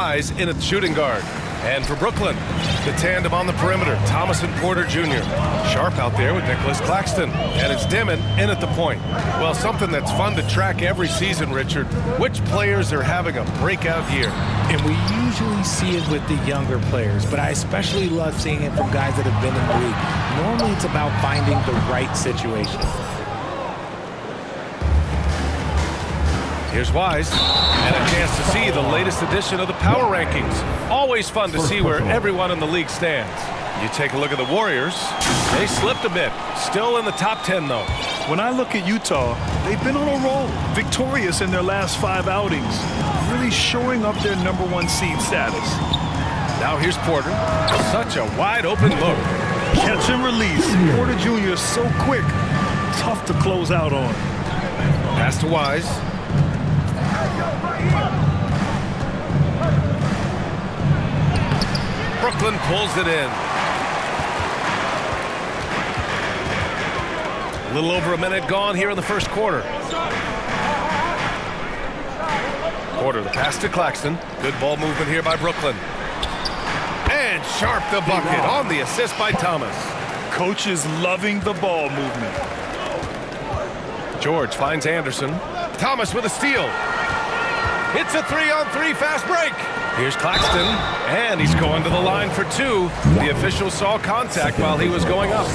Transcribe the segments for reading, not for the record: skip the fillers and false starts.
Eyes in at the shooting guard. And for Brooklyn, the tandem on the perimeter, Thomas and Porter Jr. Sharp out there with Nicholas Claxton. And it's Dimon in at the point. Well, something that's fun to track every season, Richard. Which players are having a breakout year? And we usually see it with the younger players, but I especially love seeing it from guys that have been in the league. Normally it's about finding the right situation. Here's Wise, and a chance to see the latest edition of the Power Rankings. Always fun to see where everyone in the league stands. You take a look at the Warriors. They slipped a bit. Still in the top 10, though. When I look at Utah, they've been on a roll. Victorious in their last 5 outings. Really showing up their #1 seed status. Now here's Porter. Such a wide open look. Catch and release. Porter Jr. is so quick. Tough to close out on. Pass to Wise. Brooklyn pulls it in. A little over a minute gone here in the first quarter. Porter, the pass to Claxton. Good ball movement here by Brooklyn. And Sharp the bucket on the assist by Thomas. Coach is loving the ball movement. George finds Anderson. Thomas with a steal. Hits a 3-on-3 fast break. Here's Claxton, and he's going to the line for 2. The official saw contact while he was going up.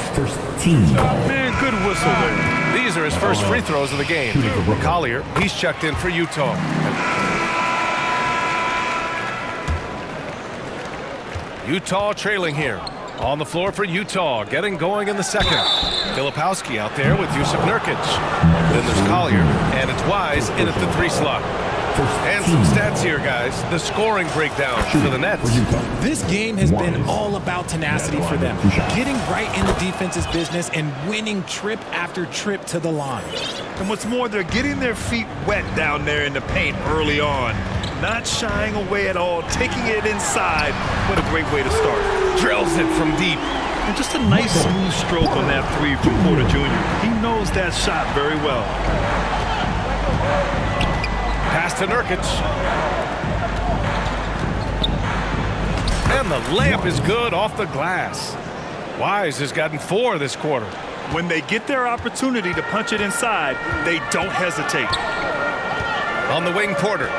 Man, good whistle there. These are his first free throws of the game. Collier, he's checked in for Utah. Utah trailing here. On the floor for Utah, getting going in the second. Filipowski out there with Jusuf Nurkic. Then there's Collier, and it's Wise in at the 3 slot. And some stats here, guys. The scoring breakdown for the Nets. This game has been all about tenacity for them. Getting right in the defense's business and winning trip after trip to the line. And what's more, they're getting their feet wet down there in the paint early on. Not shying away at all, taking it inside. What a great way to start. Drills it from deep. And just a nice smooth stroke on that 3 from Porter Jr. He knows that shot very well. Pass to Nurkic. And the layup is good off the glass. Wise has gotten 4 this quarter. When they get their opportunity to punch it inside, they don't hesitate. On the wing, Porter.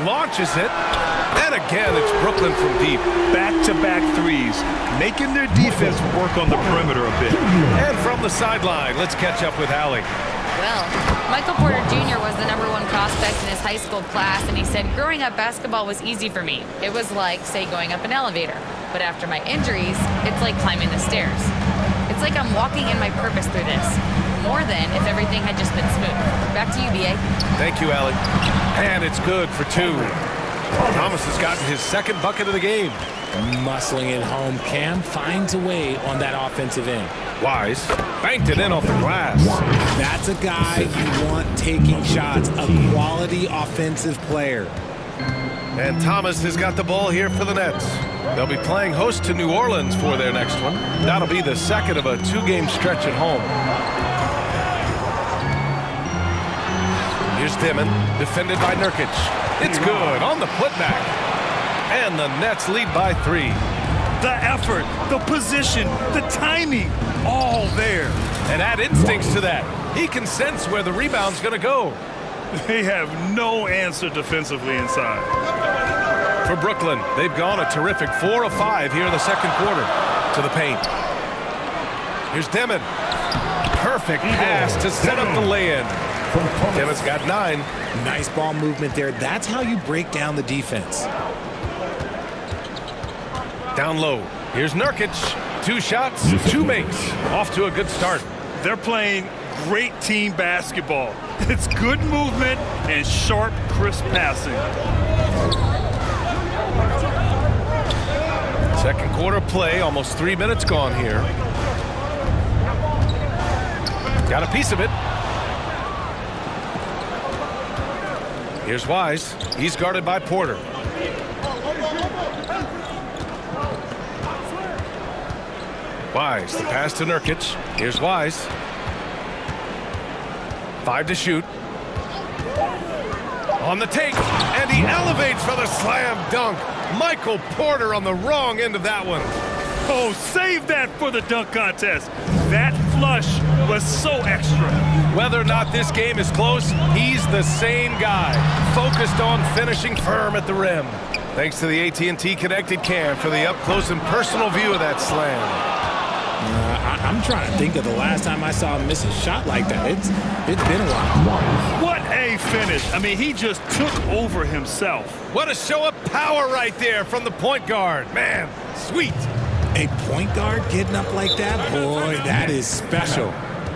Launches it. And again, it's Brooklyn from deep. Back-to-back threes, making their defense work on the perimeter a bit. And from the sideline, let's catch up with Allie. Well, Michael Porter Jr. was the #1 prospect in his high school class, and he said, growing up, basketball was easy for me. It was like, say, going up an elevator. But after my injuries, it's like climbing the stairs. It's like I'm walking in my purpose through this, more than if everything had just been smooth. Back to you, B.A. Thank you, Allie. And it's good for 2. Thomas has gotten his 2nd bucket of the game. Muscling it home, Cam finds a way on that offensive end. Wise banked it in off the glass. That's a guy you want taking shots, a quality offensive player. And Thomas has got the ball here for the Nets. They'll be playing host to New Orleans for their next one. That'll be the second of a 2-game stretch at home. Here's Dimon, defended by Nurkic. It's good on the putback. And the Nets lead by 3. The effort, the position, the timing, all there. And add instincts to that. He can sense where the rebound's going to go. They have no answer defensively inside. For Brooklyn, they've gone a terrific 4 of 5 here in the second quarter. To the paint. Here's Dimon. Perfect pass to set up the lay-in. Dimon's got 9. Nice ball movement there. That's how you break down the defense. Down low. Here's Nurkic. 2 shots, 2 makes. Off to a good start. They're playing great team basketball. It's good movement and sharp, crisp passing. Second quarter play, almost 3 minutes gone here. Got a piece of it. Here's Wise. He's guarded by Porter. Wise, the pass to Nurkic. Here's Wise. 5 to shoot. On the take, and he elevates for the slam dunk. Michael Porter on the wrong end of that one. Oh, save that for the dunk contest. That flush was so extra. Whether or not this game is close, he's the same guy, focused on finishing firm at the rim. Thanks to the AT&T Connected Cam for the up-close and personal view of that slam. I'm trying to think of the last time I saw him miss a shot like that. It's been a while. What a finish. I mean, he just took over himself. What a show of power right there from the point guard. Man, sweet. A point guard getting up like that? Boy, that is special.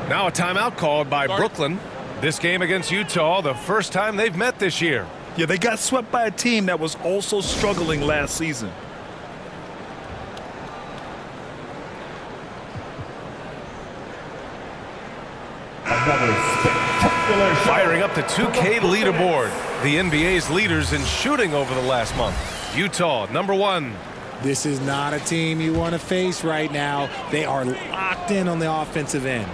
Now a timeout called by Brooklyn. This game against Utah, the first time they've met this year. Yeah, they got swept by a team that was also struggling last season. Firing up the 2K leaderboard. The NBA's leaders in shooting over the last month. Utah, number 1. This is not a team you want to face right now. They are locked in on the offensive end.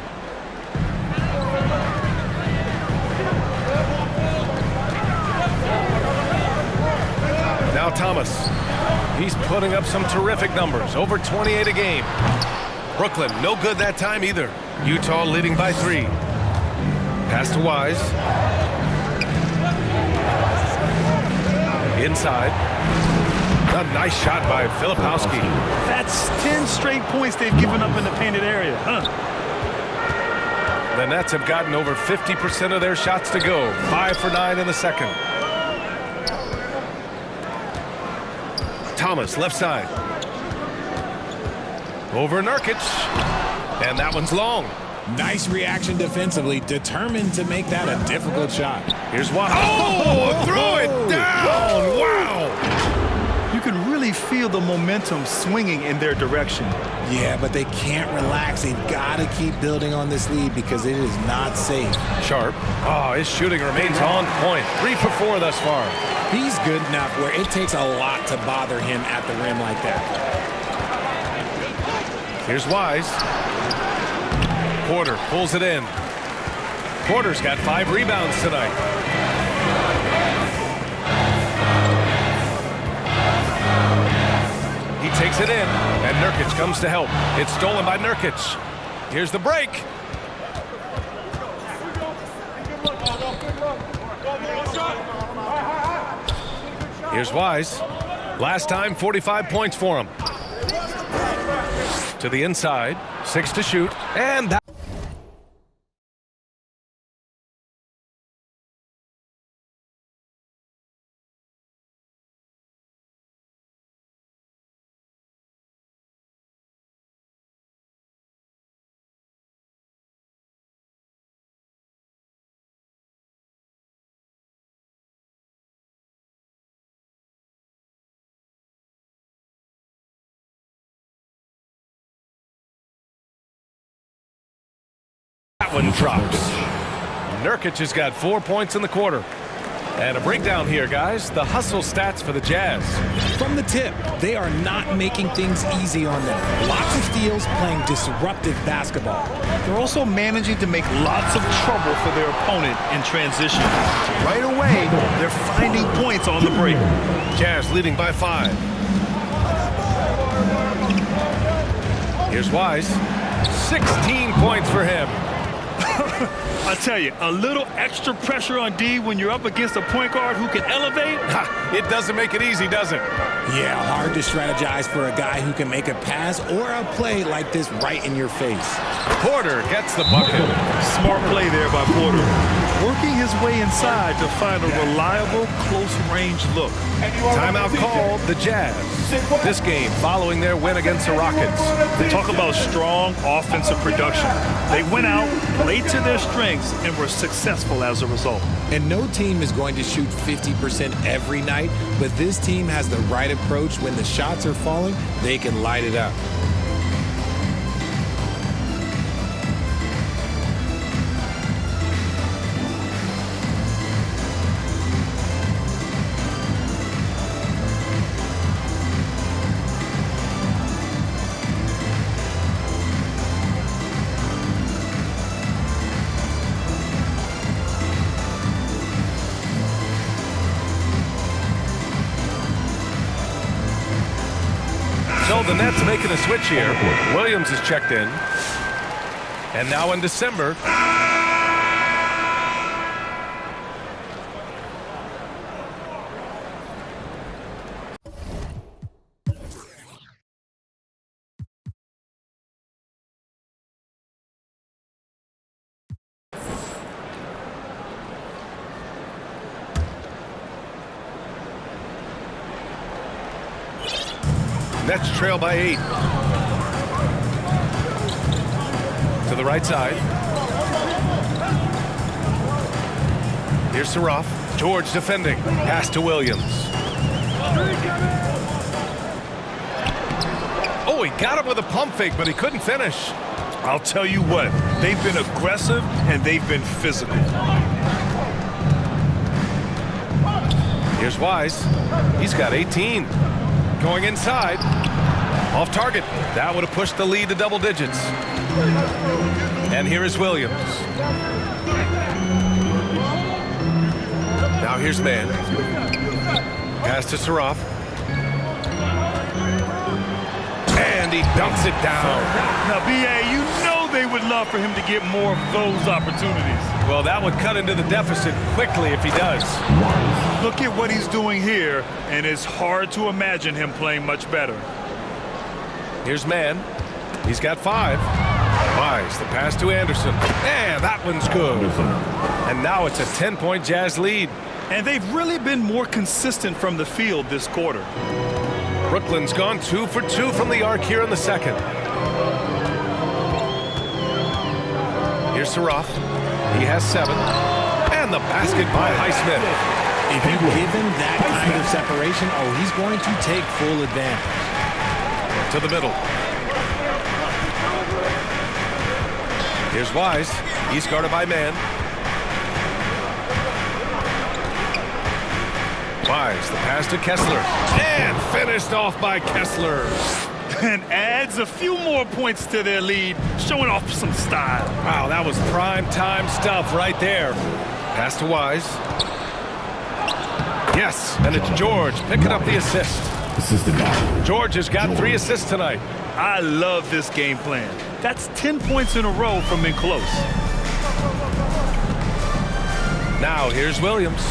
Now Thomas. He's putting up some terrific numbers. Over 28 a game. Brooklyn, no good that time either. Utah leading by 3. Pass to Wise. Inside. A nice shot by Filipowski. That's 10 straight points they've given up in the painted area. The Nets have gotten over 50% of their shots to go. 5 for 9 in the second. Thomas, left side. Over Nurkic. And that one's long. Nice reaction defensively, determined to make that a difficult shot. Here's one. Oh, throw it down. Wow. You can really feel the momentum swinging in their direction. Yeah, but they can't relax. They've got to keep building on this lead because it is not safe. Sharp. Oh, his shooting remains on point. 3 for 4 thus far. He's good enough where it takes a lot to bother him at the rim like that. Here's Wise. Porter pulls it in. Porter's got 5 rebounds tonight. He takes it in, and Nurkic comes to help. It's stolen by Nurkic. Here's the break. Here's Wise. Last time, 45 points for him. To the inside, 6 to shoot, and that. That one drops. Nurkic has got 4 points in the quarter. And a breakdown here, guys. The hustle stats for the Jazz. From the tip, they are not making things easy on them. Lots of steals, playing disruptive basketball. They're also managing to make lots of trouble for their opponent in transition. Right away, they're finding points on the break. Jazz leading by 5. Here's Wise. 16 points for him. I tell you, a little extra pressure on D when you're up against a point guard who can elevate. It doesn't make it easy, does it? Yeah, hard to strategize for a guy who can make a pass or a play like this right in your face. Porter gets the bucket. Smart play there by Porter. Working his way inside to find a reliable, close-range look. Timeout called the Jazz. This game following their win against the Rockets. They talk about strong offensive production. They went out, played to their strengths, and were successful as a result. And no team is going to shoot 50% every night, but this team has the right approach. When the shots are falling, they can light it up. So the Nets making a switch here. Williams is checked in. And now in December, Nets trail by 8. To the right side. Here's Saraf. George defending. Pass to Williams. Oh, he got him with a pump fake, but he couldn't finish. I'll tell you what, they've been aggressive and they've been physical. Here's Wise. He's got 18. Going inside. Off target. That would have pushed the lead to double digits. And here is Williams. Now here's Mann. Pass to Saraf. And he dunks it down. Now, B.A., you know they would love for him to get more of those opportunities. Well, that would cut into the deficit quickly if he does. Look at what he's doing here, and it's hard to imagine him playing much better. Here's Mann. He's got 5. Wise, the pass to Anderson. And that one's good. And now it's a 10-point Jazz lead. And they've really been more consistent from the field this quarter. Brooklyn's gone 2 for 2 from the arc here in the second. Here's Saraf. He has 7. And the basket by Highsmith. If you give him that kind of separation, oh, he's going to take full advantage. To the middle. Here's Wise. He's guarded by Mann. Wise, the pass to Kessler. And finished off by Kessler. And adds a few more points to their lead, showing off some style. Wow, that was prime time stuff right there. Pass to Wise. Yes, and it's George picking up the assist. George has got 3 assists tonight. I love this game plan. That's 10 points in a row from in close. Now here's Williams.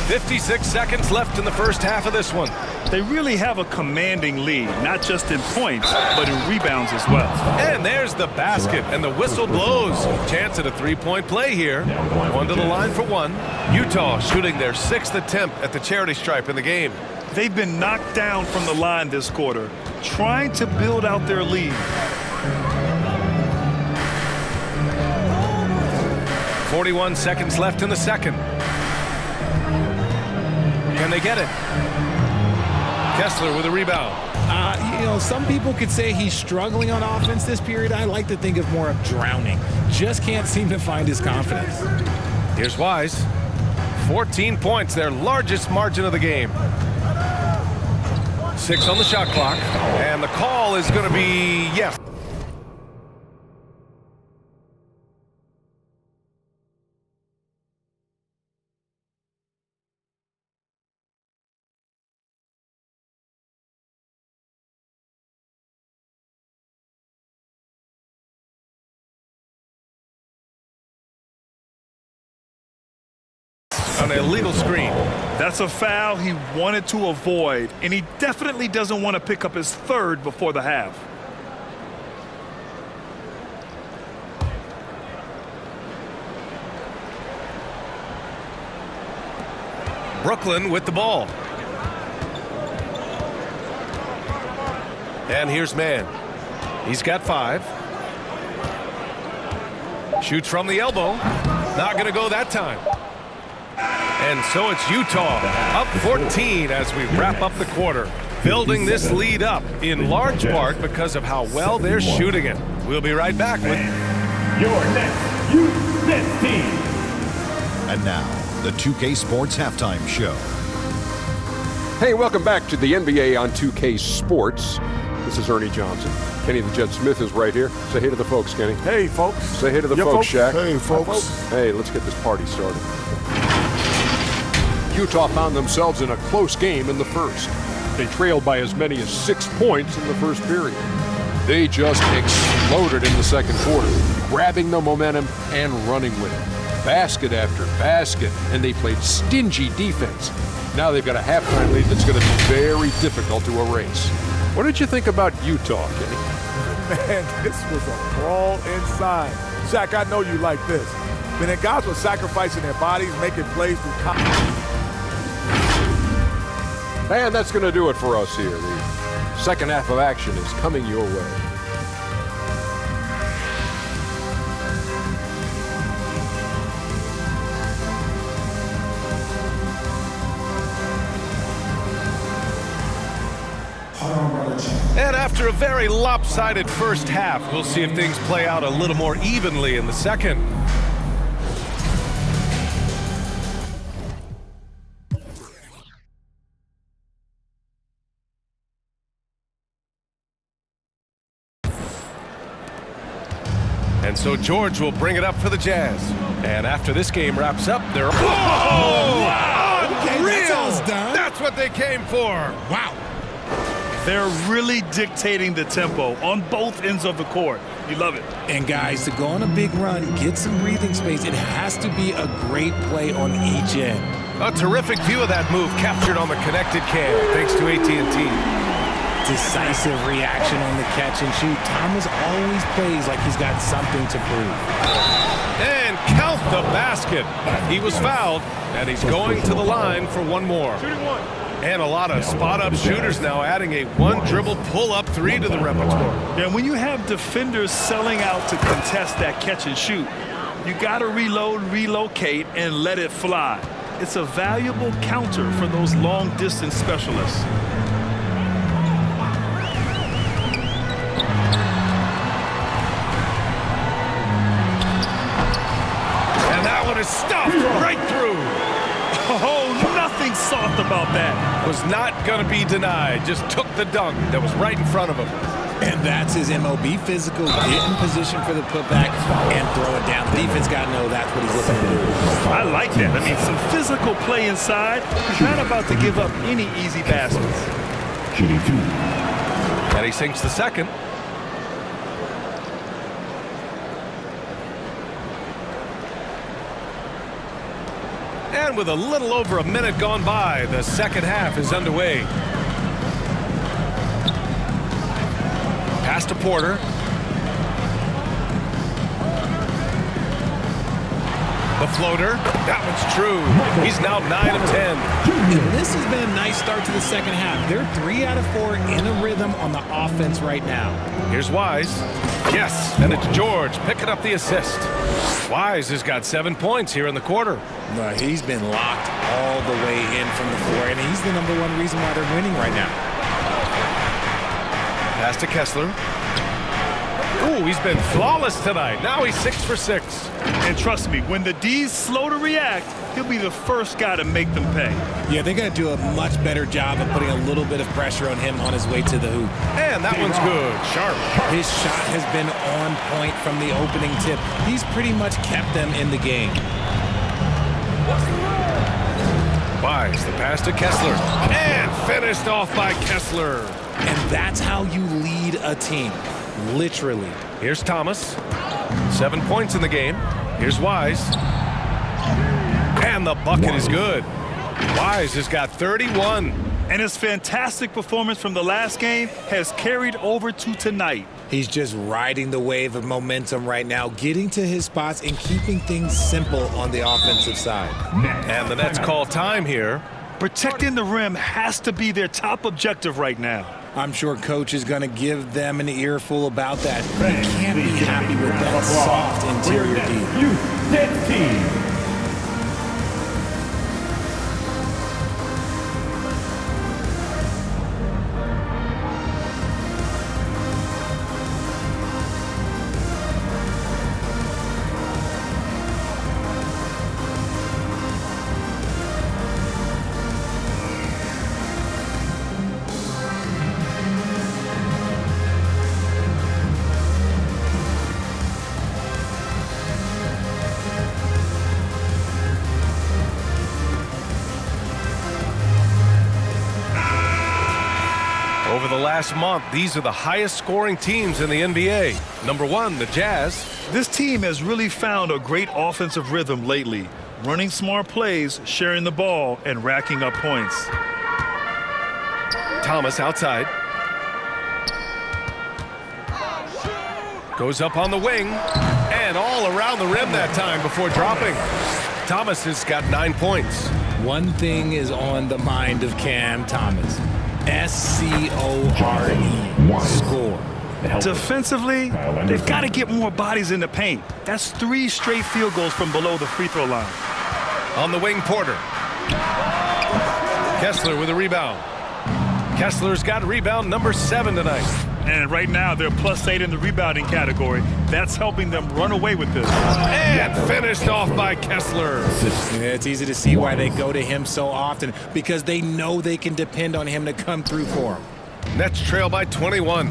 56 seconds left in the first half of this one. They really have a commanding lead, not just in points, but in rebounds as well. And there's the basket, and the whistle blows. Chance at a 3-point play here. One to the line for 1. Utah shooting their 6th attempt at the charity stripe in the game. They've been knocked down from the line this quarter, trying to build out their lead. 41 seconds left in the second. Can they get it? Kessler with a rebound. You know, some people could say he's struggling on offense this period. I like to think of more of drowning. Just can't seem to find his confidence. Here's Wise. 14 points, their largest margin of the game. 6 on the shot clock. And the call is going to be yes. On an illegal screen. That's a foul he wanted to avoid, and he definitely doesn't want to pick up his 3rd before the half. Brooklyn with the ball. And here's Mann. He's got 5. Shoots from the elbow. Not going to go that time. And so it's Utah up 14 as we wrap up the quarter. Building this lead up in large part because of how well they're shooting it. We'll be right back with your next Youth Nets team. And now, the 2K Sports Halftime Show. Hey, welcome back to the NBA on 2K Sports. This is Ernie Johnson. Kenny the Jet Smith is right here. Say hey to the folks, Kenny. Hey, folks. Say hey to the folks, Shaq. Hey, folks. Hey, let's get this party started. Utah found themselves in a close game in the first. They trailed by as many as 6 points in the first period. They just exploded in the second quarter, grabbing the momentum and running with it. Basket after basket, and they played stingy defense. Now they've got a halftime lead that's going to be very difficult to erase. What did you think about Utah, Kenny? Man, this was a brawl inside. Shaq, I know you like this. When the guys were sacrificing their bodies, making plays through And that's going to do it for us here. The second half of action is coming your way. And after a very lopsided first half, we'll see if things play out a little more evenly in the second. And so George will bring it up for the Jazz. And after this game wraps up, they're... Okay, that's all it's done. That's what they came for! Wow. They're really dictating the tempo on both ends of the court. You love it. And guys, to go on a big run, get some breathing space, it has to be a great play on each end. A terrific view of that move captured on the connected cam, thanks to AT&T. Decisive reaction on the catch and shoot. Thomas always plays like he's got something to prove. And count the basket. He was fouled, and he's going to the line for one more. And a lot of spot-up shooters now adding a one-dribble pull-up three to the repertoire. And when you have defenders selling out to contest that catch and shoot, you got to reload, relocate, and let it fly. It's a valuable counter for those long-distance specialists. And that one is stuffed right through. Oh, nothing soft about that. Was not going to be denied. Just took the dunk that was right in front of him. And that's his MOB physical, get in position for the putback and throw it down. The defense got to know that's what he's looking to do. I like that. I mean, some physical play inside. He's not about to give up any easy baskets. And he sinks the second. And with a little over a minute gone by, the second half is underway. Pass to Porter. The floater. That one's true. He's now 9 of 10. And this has been a nice start to the second half. They're 3 out of 4 in a rhythm on the offense right now. Here's Wise. Yes, and it's George picking up the assist. Wise has got 7 points here in the quarter. He's been locked all the way in from the floor, and he's the #1 reason why they're winning right now. Pass to Kessler. Ooh, he's been flawless tonight. Now he's 6 for 6. And trust me, when the D's slow to react, he'll be the first guy to make them pay. Yeah, they're going to do a much better job of putting a little bit of pressure on him on his way to the hoop. And that one's good. Sharp. His shot has been on point from the opening tip. He's pretty much kept them in the game. Wise, the pass to Kessler. And finished off by Kessler. And that's how you lead a team. Literally. Here's Thomas. 7 points in the game. Here's Wise. And the bucket is good. Wise has got 31. And his fantastic performance from the last game has carried over to tonight. He's just riding the wave of momentum right now, getting to his spots and keeping things simple on the offensive side. And the Nets call time here. Protecting the rim has to be their top objective right now. I'm sure Coach is going to give them an earful about that. You can't be happy with that soft interior D. Nets team. Over the last month, these are the highest scoring teams in the NBA. Number 1, the Jazz. This team has really found a great offensive rhythm lately, running smart plays, sharing the ball, and racking up points. Thomas outside. Goes up on the wing and all around the rim that time before dropping. Thomas has got 9 points. One thing is on the mind of Cam Thomas. S-C-O-R-E. Score. Defensively, they've got to get more bodies in the paint. That's 3 straight field goals from below the free throw line. On the wing, Porter. Kessler with a rebound. Kessler's got rebound number 7 tonight. And right now, they're +8 in the rebounding category. That's helping them run away with this. And finished off by Kessler. Yeah, it's easy to see why they go to him so often, because they know they can depend on him to come through for them. Nets trail by 21.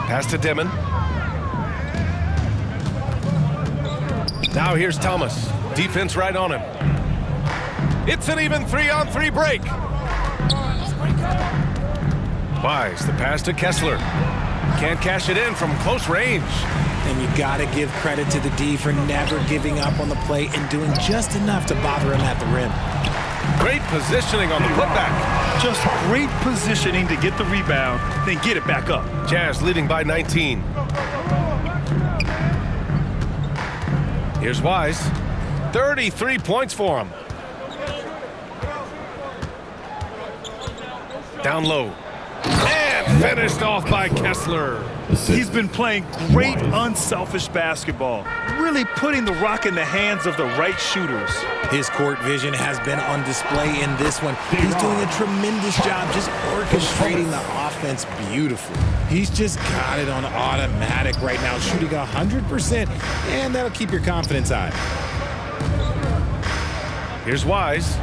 Pass to Dimon. Now here's Thomas. Defense right on him. It's an even 3-on-3 break. Wise, the pass to Kessler. Can't cash it in from close range. And you got to give credit to the D for never giving up on the play and doing just enough to bother him at the rim. Great positioning on the putback. Just great positioning to get the rebound, then get it back up. Jazz leading by 19. Here's Wise. 33 points for him. Down low. And finished off by Kessler. He's been playing great unselfish basketball, really putting the rock in the hands of the right shooters. His court vision has been on display in this one. He's doing a tremendous job just orchestrating the offense beautifully. He's just got it on automatic right now, shooting 100%, and that'll keep your confidence high. Here's Wise.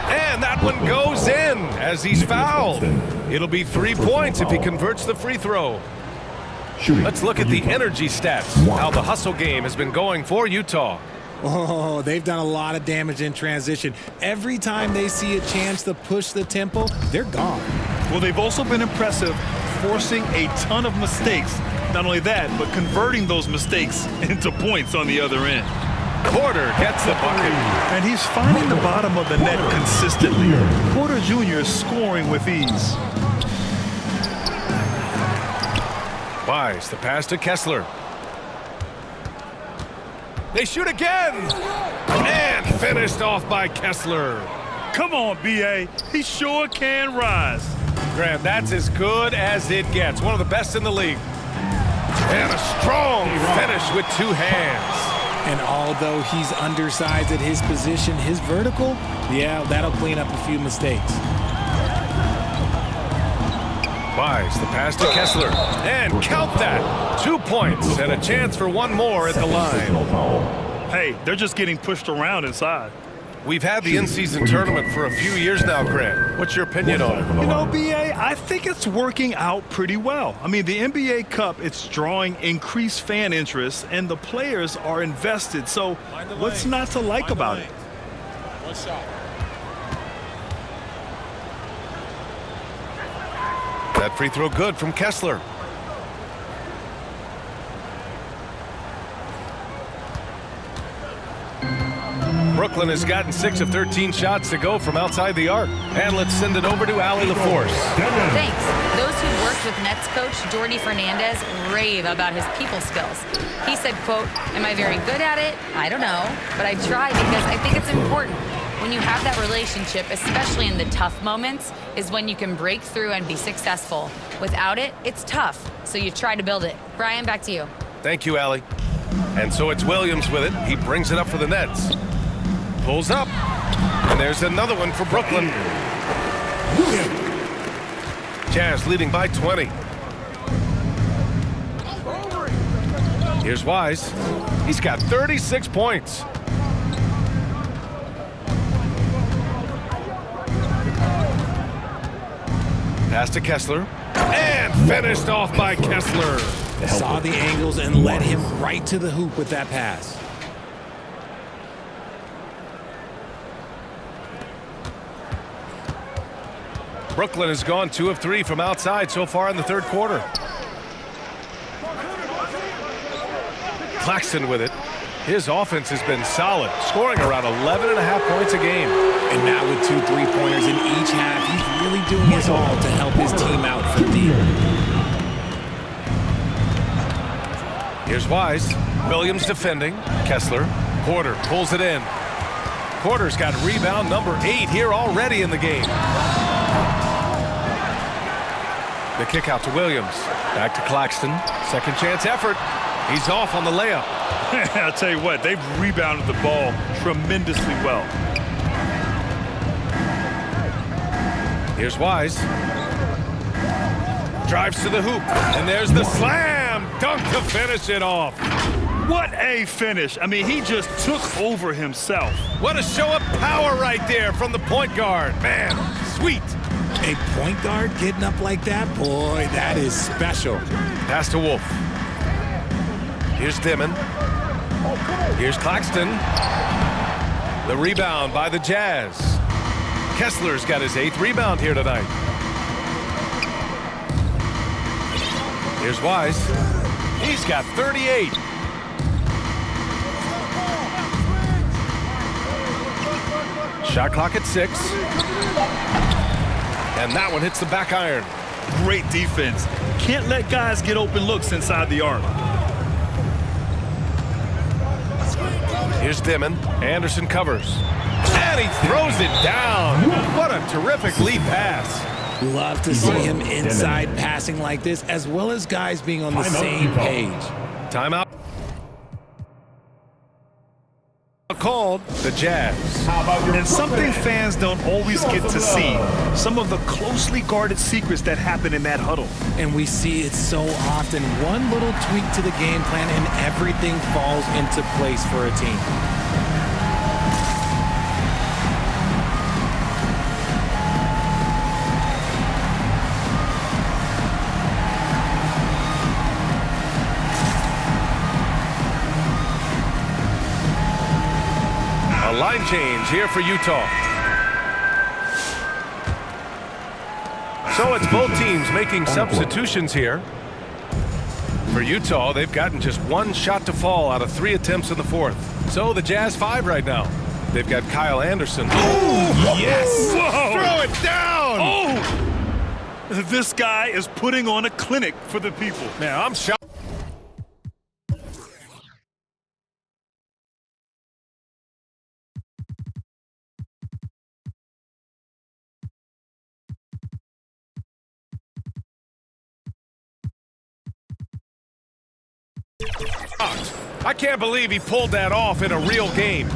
And that one goes in as he's fouled. It'll be 3 points if he converts the free throw. Let's look at the energy stats, how the hustle game has been going for Utah. Oh, they've done a lot of damage in transition. Every time they see a chance to push the tempo, they're gone. Well, they've also been impressive, forcing a ton of mistakes. Not only that, but converting those mistakes into points on the other end. Porter gets the bucket. And he's finding the bottom of the net consistently. Porter Jr. is scoring with ease. Wise, the pass to Kessler. They shoot again. And finished off by Kessler. Come on, B.A. He sure can rise. Grant, that's as good as it gets. One of the best in the league. And a strong finish with 2 hands. And although he's undersized at his position, his vertical, yeah, that'll clean up a few mistakes. Wise, the pass to Kessler. And count that. 2 points and a chance for one more at the line. Hey, they're just getting pushed around inside. We've had the in-season tournament for a few years now, Grant. What's your opinion on it? You know, B.A., I think it's working out pretty well. I mean, the NBA Cup, it's drawing increased fan interest, and the players are invested. So what's not to like about it? One shot. That free throw good from Kessler. Brooklyn has gotten 6 of 13 shots to go from outside the arc. And let's send it over to Allie LaForce. Thanks. Those who worked with Nets coach Jordi Fernandez rave about his people skills. He said, quote, "Am I very good at it? I don't know. But I try because I think it's important. When you have that relationship, especially in the tough moments, is when you can break through and be successful. Without it, it's tough. So you try to build it." Brian, back to you. Thank you, Allie. And so it's Williams with it. He brings it up for the Nets. Pulls up. And there's another one for Brooklyn. Jazz leading by 20. Here's Wise. He's got 36 points. Pass to Kessler. And finished off by Kessler. Saw the angles and led him right to the hoop with that pass. Brooklyn has gone 2 of 3 from outside so far in the third quarter. Claxton with it. His offense has been solid, scoring around 11.5 points a game. And now with 2 3-pointers in each half, he's really doing his all to help his team out from deep. Here's Wise. Williams defending. Kessler. Porter pulls it in. Porter's got rebound number 8 here already in the game. The kick out to Williams. Back to Claxton. Second chance effort. He's off on the layup. I'll tell you what, they've rebounded the ball tremendously well. Here's Wise. Drives to the hoop. And there's the slam. Dunk to finish it off. What a finish. I mean, he just took over himself. What a show of power right there from the point guard. Man, sweet. A point guard getting up like that? Boy, that is special. Pass to Wolf. Here's Dimon. Here's Claxton. The rebound by the Jazz. Kessler's got his 8th rebound here tonight. Here's Wise. He's got 38. Shot clock at 6. And that one hits the back iron. Great defense. Can't let guys get open looks inside the arc. Here's Dimon. Anderson covers. And he throws it down. What a terrific lead pass. Love to see him inside passing like this, as well as guys being on the same page. Timeout. Called the Jazz. And something fans don't always get to see. Some of the closely guarded secrets that happen in that huddle. And we see it so often. One little tweak to the game plan and everything falls into place for a team. Line change here for Utah. So it's both teams making substitutions here. For Utah, they've gotten just 1 shot to fall out of 3 attempts in the 4th. So the Jazz 5 right now. They've got Kyle Anderson. Oh, yes! Whoa. Throw it down! Oh! This guy is putting on a clinic for the people. Man, I'm shocked. I can't believe he pulled that off in a real game.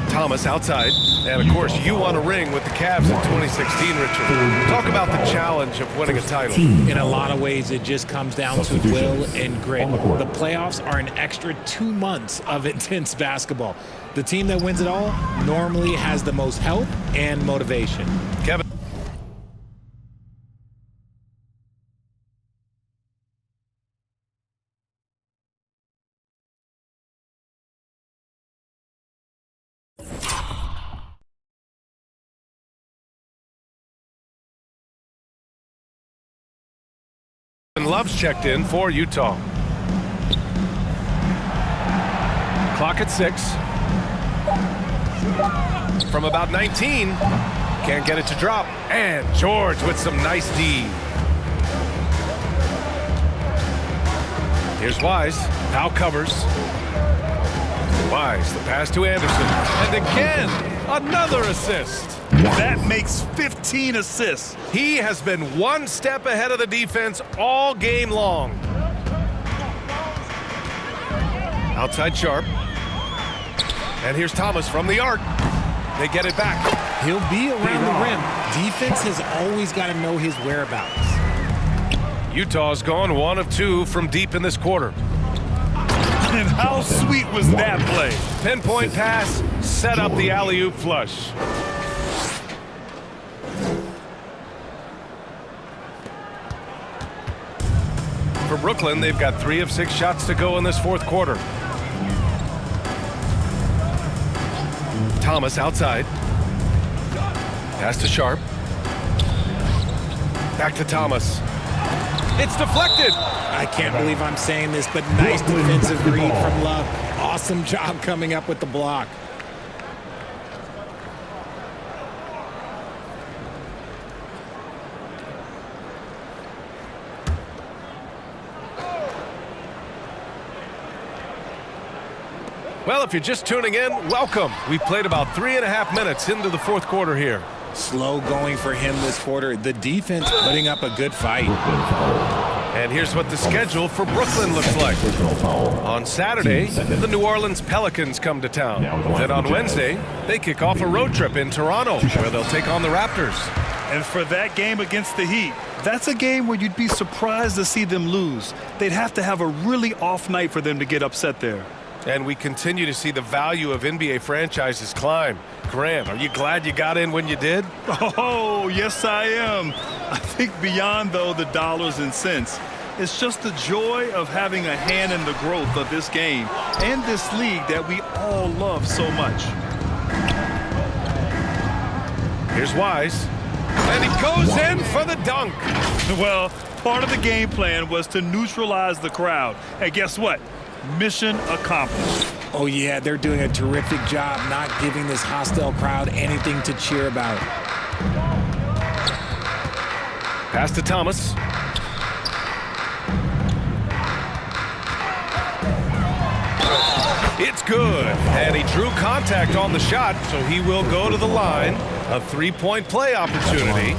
Thomas outside. And, of course, you won a ring with the Cavs in 2016, Richard. Talk about the challenge of winning a title. In a lot of ways, it just comes down to will and grit. The playoffs are an extra 2 months of intense basketball. The team that wins it all normally has the most help and motivation. Kevin. Love's checked in for Utah. Clock at 6. From about 19. Can't get it to drop. And George with some nice D. Here's Wise. Powell covers. Wise, the pass to Anderson. And again, another assist. That makes 15 assists. He has been 1 step ahead of the defense all game long. Outside Sharp. And here's Thomas from the arc. They get it back. He'll be around the rim. Defense has always got to know his whereabouts. Utah's gone 1 of 2 from deep in this quarter. And how sweet was that play? Pinpoint pass, set up the alley-oop flush. For Brooklyn, they've got 3 of 6 shots to go in this 4th quarter. Thomas outside. Pass to Sharp. Back to Thomas. It's deflected. I can't believe I'm saying this, but nice defensive read from Love. Awesome job coming up with the block. Well, if you're just tuning in, welcome. We played about 3.5 minutes into the fourth quarter here. Slow going for him this quarter. The defense putting up a good fight. And here's what the schedule for Brooklyn looks like. On Saturday, the New Orleans Pelicans come to town. Then on Wednesday, they kick off a road trip in Toronto, where they'll take on the Raptors. And for that game against the Heat, that's a game where you'd be surprised to see them lose. They'd have to have a really off night for them to get upset there. And we continue to see the value of NBA franchises climb. Graham, are you glad you got in when you did? Oh, yes, I am. I think beyond, though, the dollars and cents, it's just the joy of having a hand in the growth of this game and this league that we all love so much. Here's Wise. And he goes in for the dunk. Well, part of the game plan was to neutralize the crowd. And guess what? Mission accomplished. Oh, yeah, they're doing a terrific job not giving this hostile crowd anything to cheer about. Pass to Thomas. It's good. And he drew contact on the shot, so he will go to the line. A three-point play opportunity.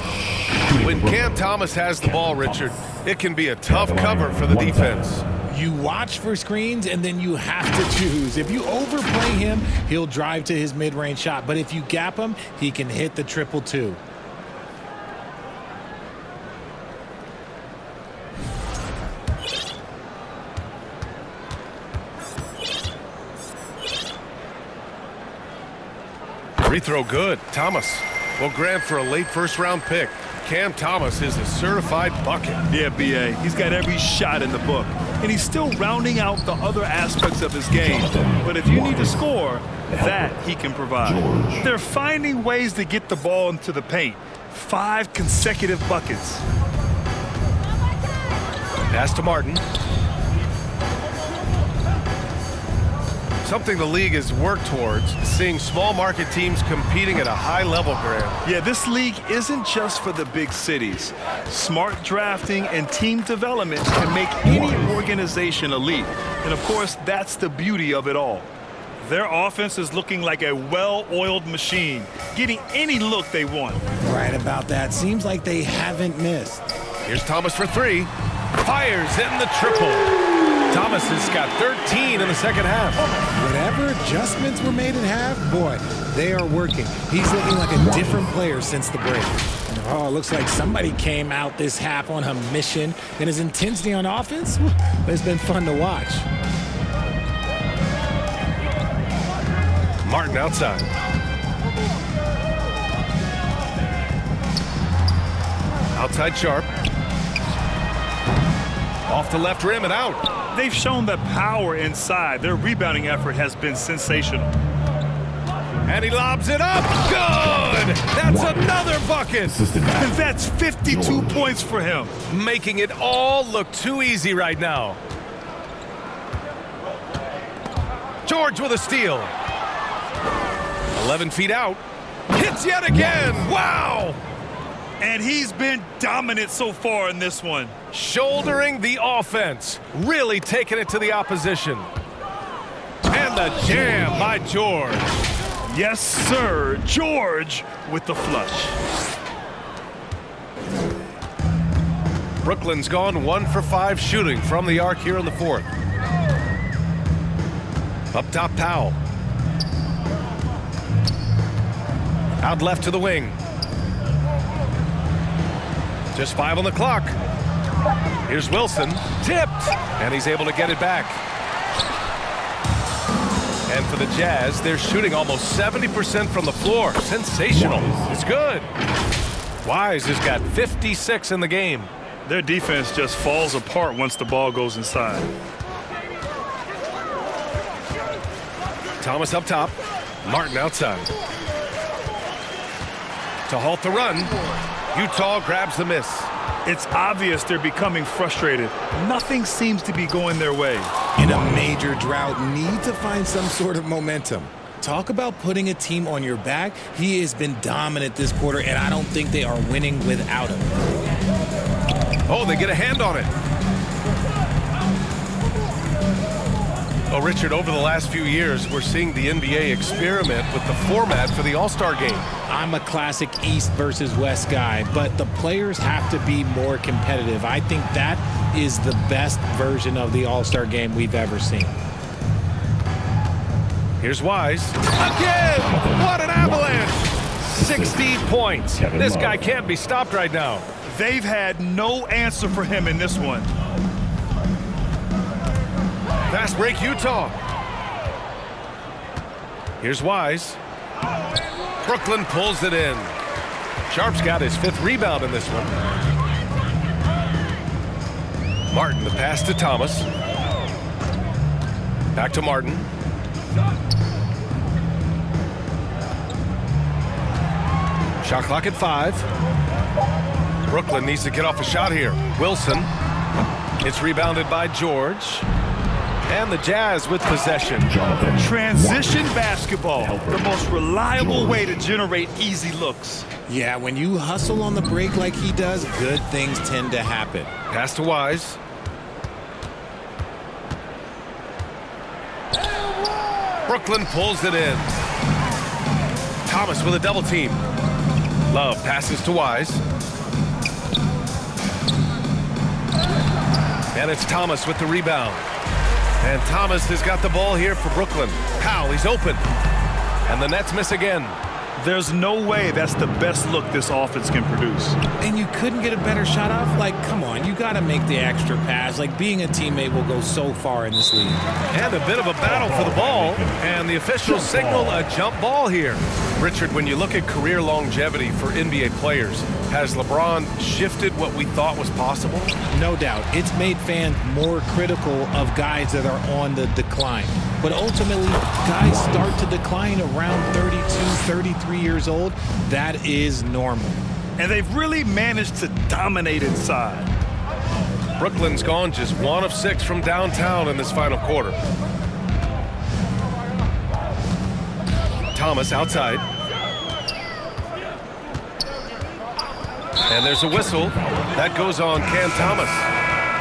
When Cam Thomas has the ball, Richard, it can be a tough cover for the defense. You watch for screens, and then you have to choose. If you overplay him, he'll drive to his mid-range shot. But if you gap him, he can hit the 2-2. Free throw good. Thomas will grab for a late first-round pick. Cam Thomas is a certified bucket. Yeah, B.A. He's got every shot in the book. And he's still rounding out the other aspects of his game. But if you need to score, that he can provide. They're finding ways to get the ball into the paint. 5 consecutive buckets. Pass to Martin. Something the league has worked towards, seeing small market teams competing at a high level, Graham. Yeah, this league isn't just for the big cities. Smart drafting and team development can make any organization elite. And of course, that's the beauty of it all. Their offense is looking like a well-oiled machine, getting any look they want. Right about that. Seems like they haven't missed. Here's Thomas for 3. Fires in the triple. Thomas has got 13 in the second half. Whatever adjustments were made at half, boy, they are working. He's looking like a different player since the break. Oh, looks like somebody came out this half on a mission, and his intensity on offense has been fun to watch. Martin outside. Outside Sharp. Off the left rim and out. They've shown the power inside. Their rebounding effort has been sensational. And he lobs it up. Good! That's another bucket. That's 52 points for him. Making it all look too easy right now. George with a steal. 11 feet out. Hits yet again. Wow! And he's been dominant so far in this one. Shouldering the offense. Really taking it to the opposition. And the jam by George. Yes, sir. George with the flush. Brooklyn's gone 1 for 5 shooting from the arc here in the fourth. Up top, Powell. Out left to the wing. Just 5 on the clock. Here's Wilson. Tipped. And he's able to get it back. And for the Jazz, they're shooting almost 70% from the floor. Sensational. It's good. Wise has got 56 in the game. Their defense just falls apart once the ball goes inside. Thomas up top. Martin outside. To halt the run, Utah grabs the miss. It's obvious they're becoming frustrated. Nothing seems to be going their way. In a major drought, need to find some sort of momentum. Talk about putting a team on your back. He has been dominant this quarter, and I don't think they are winning without him. Oh, they get a hand on it. Oh, Richard, over the last few years, we're seeing the NBA experiment with the format for the All-Star game. I'm a classic East versus West guy, but the players have to be more competitive. I think that is the best version of the All-Star game we've ever seen. Here's Wise. Again! What an avalanche! 60 points. This guy can't be stopped right now. They've had no answer for him in this one. Fast break, Utah. Here's Wise. Brooklyn pulls it in. Sharp's got his 5th rebound in this one. Martin, the pass to Thomas. Back to Martin. Shot clock at 5. Brooklyn needs to get off a shot here. Wilson. It's rebounded by George. And the Jazz with possession. Transition basketball, the most reliable way to generate easy looks. Yeah, when you hustle on the break like he does, good things tend to happen. Pass to Wise. Brooklyn pulls it in. Thomas with a double team. Love passes to Wise. And it's Thomas with the rebound. And Thomas has got the ball here for Brooklyn. Powell, he's open. And the Nets miss again. There's no way that's the best look this offense can produce. And you couldn't get a better shot off? Like, come on, you got to make the extra pass. Like, being a teammate will go so far in this league. And a bit of a battle for the ball. And the officials signal a jump ball here. Richard, when you look at career longevity for NBA players, has LeBron shifted what we thought was possible? No doubt. It's made fans more critical of guys that are on the decline. But ultimately, guys start to decline around 32, 33 years old. That is normal. And they've really managed to dominate inside. Brooklyn's gone just 1 of 6 from downtown in this final quarter. Thomas outside. And there's a whistle. That goes on Cam Thomas.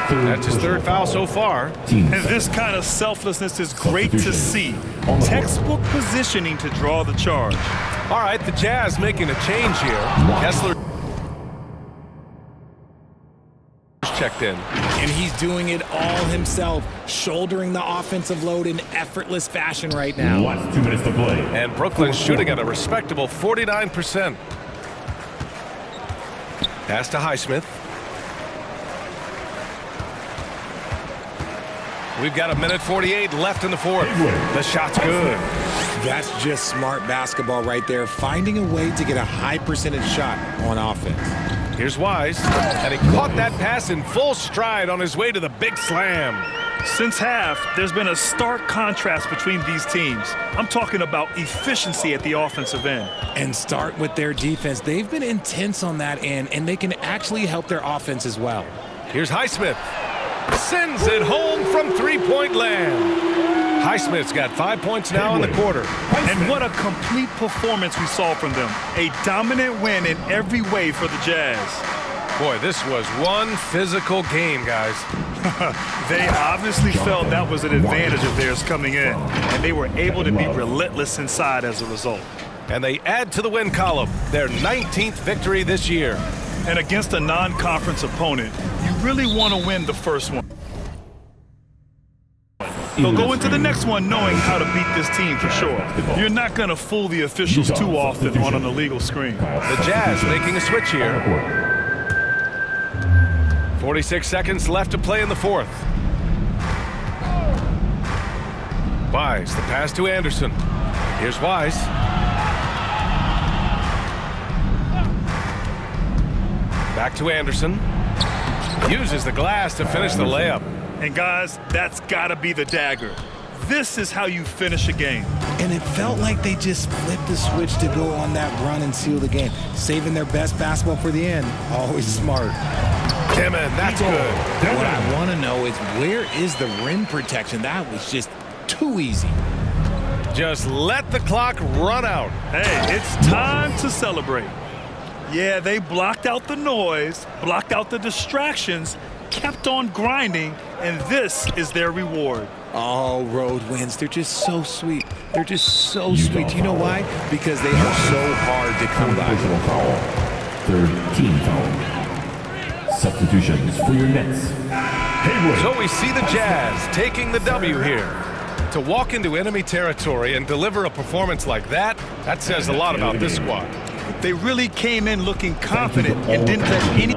That's his 3rd foul so far. And this kind of selflessness is great to see. Textbook positioning to draw the charge. All right, the Jazz making a change here. Kessler checked in. And he's doing it all himself, shouldering the offensive load in effortless fashion right now. Last 2 minutes to play. And Brooklyn's shooting at a respectable 49%. Pass to Highsmith. We've got 1:48 left in the 4th. The shot's good. That's just smart basketball right there, finding a way to get a high percentage shot on offense. Here's Wise, and he caught that pass in full stride on his way to the big slam. Since half, there's been a stark contrast between these teams. I'm talking about efficiency at the offensive end. And start with their defense. They've been intense on that end, and they can actually help their offense as well. Here's Highsmith. Sends it home from 3-point land. Highsmith's got 5 points now in the quarter. And what a complete performance we saw from them. A dominant win in every way for the Jazz. Boy, this was one physical game, guys. They obviously felt that was an advantage of theirs coming in, and they were able to be relentless inside as a result. And they add to the win column, their 19th victory this year. And against a non-conference opponent, you really want to win the first one. They'll go into the next one knowing how to beat this team for sure. You're not going to fool the officials too often on an illegal screen. The Jazz making a switch here. 46 seconds left to play in the 4th. Wise, the pass to Anderson. Here's Wise. Back to Anderson. Uses the glass to finish the layup. And guys, that's got to be the dagger. This is how you finish a game. And it felt like they just flipped the switch to go on that run and seal the game. Saving their best basketball for the end. Always smart. Timmon, that's good. What I want to know is, where is the rim protection? That was just too easy. Just let the clock run out. Hey, it's time to celebrate. Yeah, they blocked out the noise, blocked out the distractions, kept on grinding, and this is their reward. All road wins. They're just so sweet. They're just so sweet. You know why? Because they are so hard to come by. Personal foul. Third team foul. Substitutions for your Nets. Hayward. So we see the Jazz taking the W here. To walk into enemy territory and deliver a performance like that, that says a lot about this squad. They really came in looking confident and didn't let any...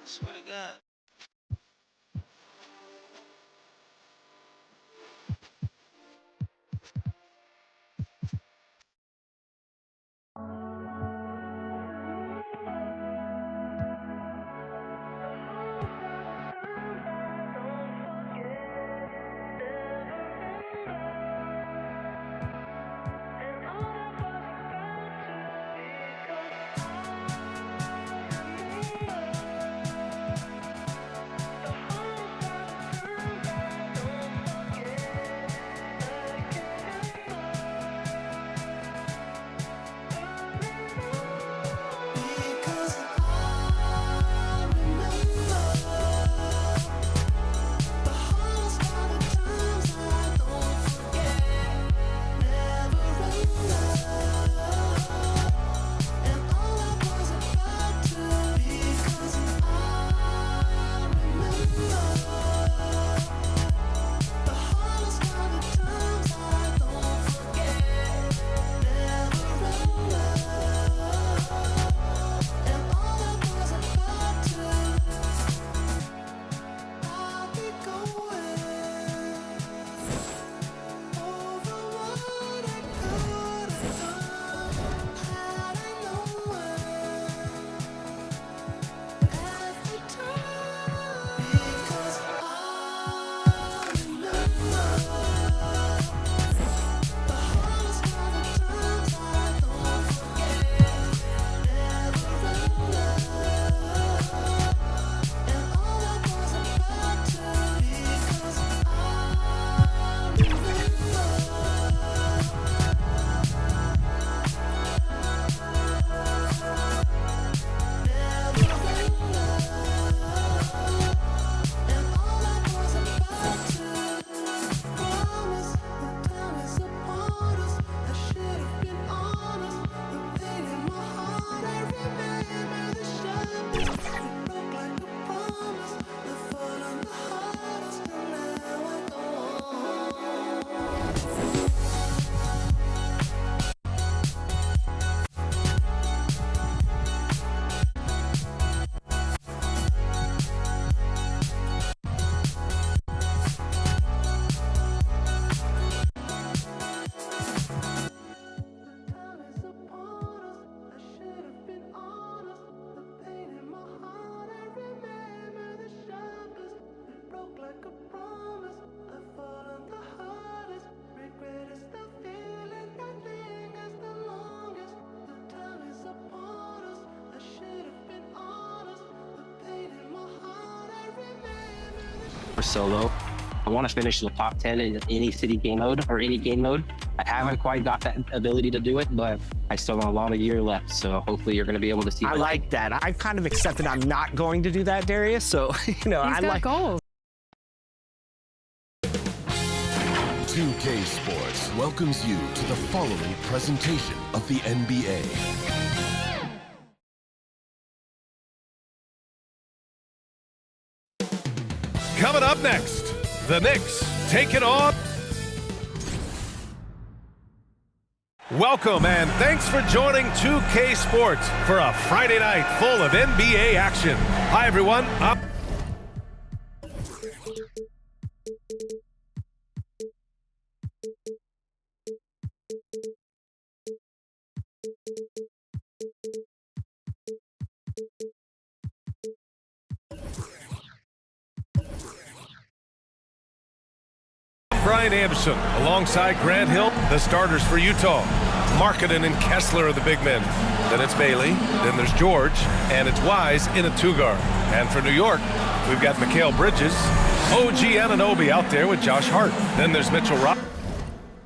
Swear to God. solo. I want to finish the top 10 in any city game mode or any game mode. I haven't quite got that ability to do it, but I still have a lot of year left. So hopefully you're going to be able to see. I like that. I've kind of accepted I'm not going to do that, Darius. So, He's got goals. 2K Sports welcomes you to the following presentation of the NBA. Coming up next, the Knicks take it on. Welcome and thanks for joining 2K Sports for a Friday night full of NBA action. Hi everyone, up. Brian Anderson alongside Grant Hill, the starters for Utah. Markkanen and Kessler are the big men. Then it's Bailey, then there's George, and it's Wise in a two-guard. And for New York, we've got Mikal Bridges, OG Anunoby out there with Josh Hart. Then there's Mitchell Robinson.